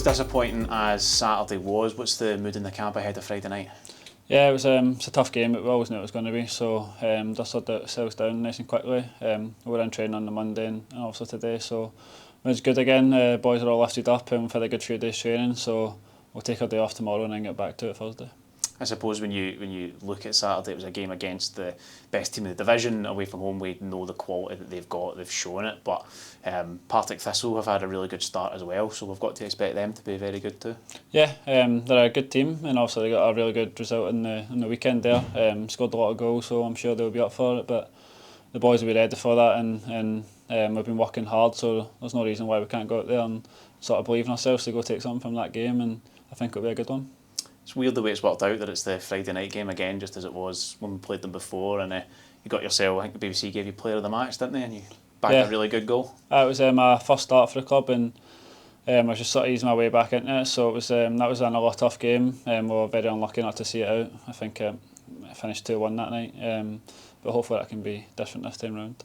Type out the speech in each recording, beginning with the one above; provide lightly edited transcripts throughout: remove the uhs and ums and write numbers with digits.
disappointing as Saturday was, what's the mood in the camp ahead of Friday night? Yeah, it's a tough game, but we always knew it was going to be, so just let ourselves down nice and quickly. We were in training on the Monday and also today, so it was good again. Boys are all lifted up and we've had a good few days training, so we'll take a day off tomorrow and then get back to it Thursday. I suppose when you look at Saturday, it was a game against the best team in the division. Away from home, we know the quality that they've got, they've shown it, but Partick Thistle have had a really good start as well, so we've got to expect them to be very good too. Yeah, they're a good team, and also they got a really good result in the weekend there. Scored a lot of goals, so I'm sure they'll be up for it, but the boys will be ready for that, and we've been working hard, so there's no reason why we can't go out there and sort of believe in ourselves to go take something from that game, and I think it'll be a good one. It's weird the way it's worked out that it's the Friday night game again, just as it was when we played them before, and you got yourself, I think the BBC gave you player of the match, didn't they? And you bagged a really good goal. It was my first start for the club, and I was just sort of easing my way back into it, so it was that was another tough game. We were very unlucky not to see it out. I think I finished 2-1 that night, but hopefully that can be different this time round.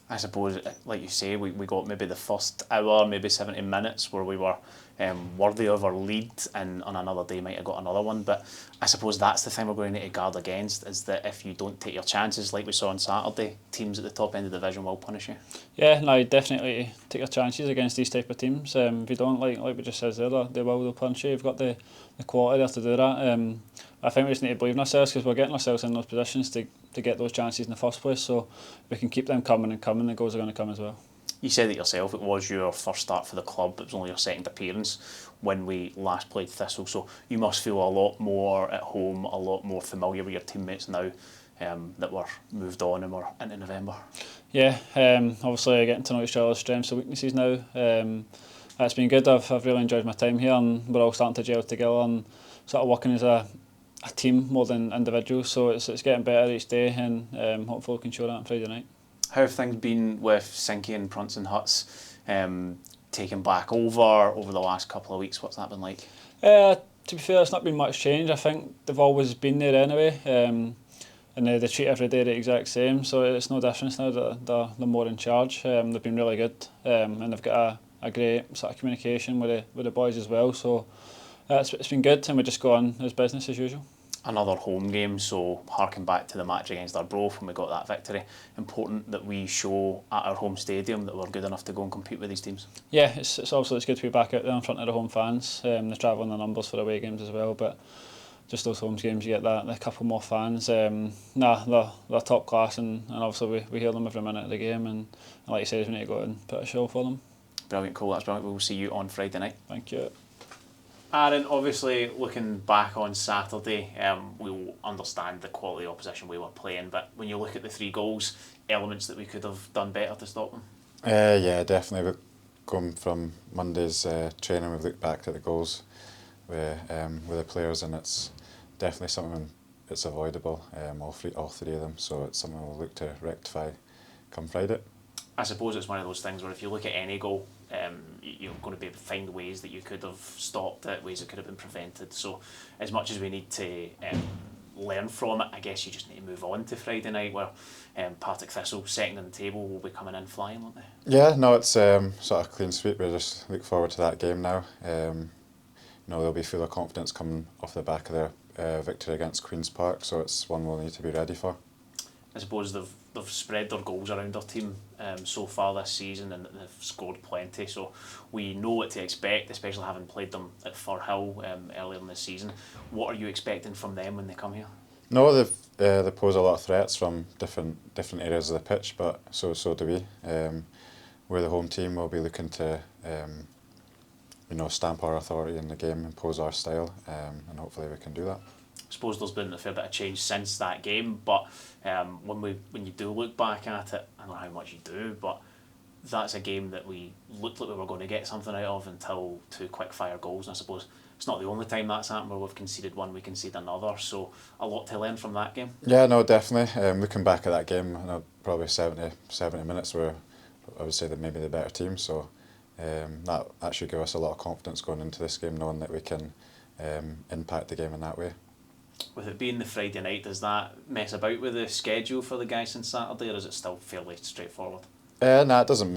I suppose, like you say, we got maybe the first hour, maybe 70 minutes where we were worthy of our lead, and on another day might have got another one. But I suppose that's the thing we're going to need to guard against, is that if you don't take your chances like we saw on Saturday, teams at the top end of the division will punish you. Yeah, no, definitely take your chances against these type of teams. If you don't, like we just said there, they'll punish you. You've got the quality there to do that. I think we just need to believe in ourselves, because we're getting ourselves in those positions to get those chances in the first place. So if we can keep them coming and coming, the goals are going to come as well. You said it yourself, it was your first start for the club, it was only your second appearance when we last played Thistle, so you must feel a lot more at home, a lot more familiar with your teammates now that we're moved on and we're into November. Yeah, obviously getting to know each other's strengths and weaknesses now. It's been good. I've really enjoyed my time here, and we're all starting to gel together and sort of working as a team more than individuals, so it's getting better each day, and hopefully we can show that on Friday night. How have things been with Sinky and Prunts and Huts taken back over the last couple of weeks? What's that been like? To be fair, it's not been much change. I think they've always been there anyway, and they treat every day the exact same, so it's no difference now that they're more in charge. They've been really good, and they've got a great sort of communication with the boys as well, so it's been good, and we just go on as business as usual. Another home game, so harking back to the match against Arbroath when we got that victory, important that we show at our home stadium that we're good enough to go and compete with these teams. Yeah, it's obviously good to be back out there in front of the home fans. They're travelling the numbers for away games as well, but just those home games you get a couple more fans. They're top class, and obviously we hear them every minute of the game, and like you said, we need to go out and put a show for them. Brilliant, Cole, that's brilliant. We'll see you on Friday night. Thank you. Aaron, obviously looking back on Saturday, we'll understand the quality opposition we were playing, but when you look at the 3 goals, elements that we could have done better to stop them? Yeah, definitely. Going from Monday's training, we've looked back at the goals with the players, and it's definitely something that's avoidable, all three of them, so it's something we'll look to rectify come Friday. I suppose it's one of those things where if you look at any goal, you're going to be able to find ways that you could have stopped it, ways that could have been prevented. So as much as we need to learn from it, I guess you just need to move on to Friday night, where Partick Thistle, second on the table, will be coming in flying, won't they? Yeah, no, it's sort of clean sweep. We just look forward to that game now. They'll be full of confidence coming off the back of their victory against Queen's Park, so it's one we'll need to be ready for. I suppose they've spread their goals around their team so far this season, and they've scored plenty, so we know what to expect, especially having played them at Firhill earlier in the season. What are you expecting from them when they come here? No, they pose a lot of threats from different areas of the pitch, but so do we. We're the home team. We'll be looking to stamp our authority in the game, impose our style, and hopefully we can do that. I suppose there's been a fair bit of change since that game, but when you do look back at it, I don't know how much you do, but that's a game that we looked like we were going to get something out of until 2 quick fire goals, and I suppose it's not the only time that's happened where we've conceded one, we concede another, so a lot to learn from that game. Yeah, no, definitely. Looking back at that game, probably 70 minutes where I would say that maybe the better team, so that should give us a lot of confidence going into this game, knowing that we can impact the game in that way. With it being the Friday night, does that mess about with the schedule for the guys since Saturday, or is it still fairly straightforward? No, it doesn't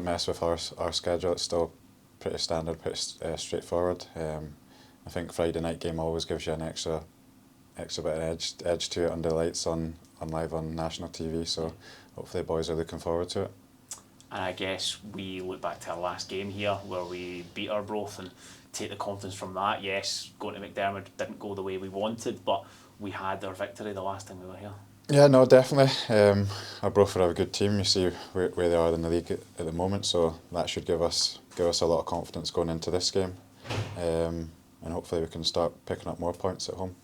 mess with our schedule. It's still pretty standard, pretty straightforward. I think Friday night game always gives you an extra bit of edge to it under lights on live on national TV. So hopefully the boys are looking forward to it. And I guess we look back to our last game here where we beat Arbroath and take the confidence from that. Yes, going to McDermott didn't go the way we wanted, but we had our victory the last time we were here. Yeah, no, definitely. Arbroath are a good team. You see where they are in the league at the moment, so that should give us a lot of confidence going into this game, and hopefully we can start picking up more points at home.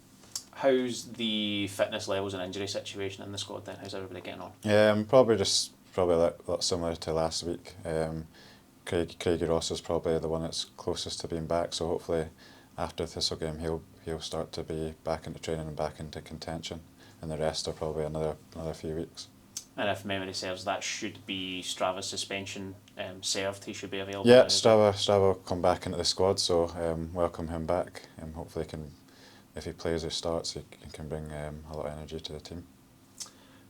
How's the fitness levels and injury situation in the squad then? How's everybody getting on? Probably a lot similar to last week. Craigie Ross is probably the one that's closest to being back, so hopefully after the Thistle game he'll start to be back into training and back into contention, and the rest are probably another few weeks. And if memory serves, that should be Strava's suspension served. He should be available. Yeah, Strava will come back into the squad, so welcome him back. Hopefully if he plays or starts, he can bring a lot of energy to the team.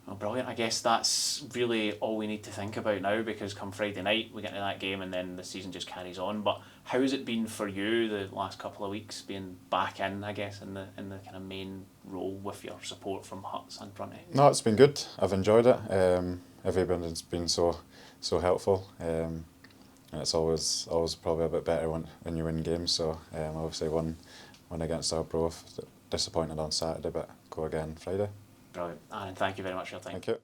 Well, brilliant. I guess that's really all we need to think about now, because come Friday night we get into that game and then the season just carries on. But how has it been for you the last couple of weeks, being back in, I guess, in the kind of main role with your support from Huts and front end? No, it's been good. I've enjoyed it. Everybody's been so helpful, and it's always probably a bit better when you win games. So obviously won against Arbroath. Disappointed on Saturday, but go again Friday. Brilliant. Aaron, thank you very much for your time. Thank you.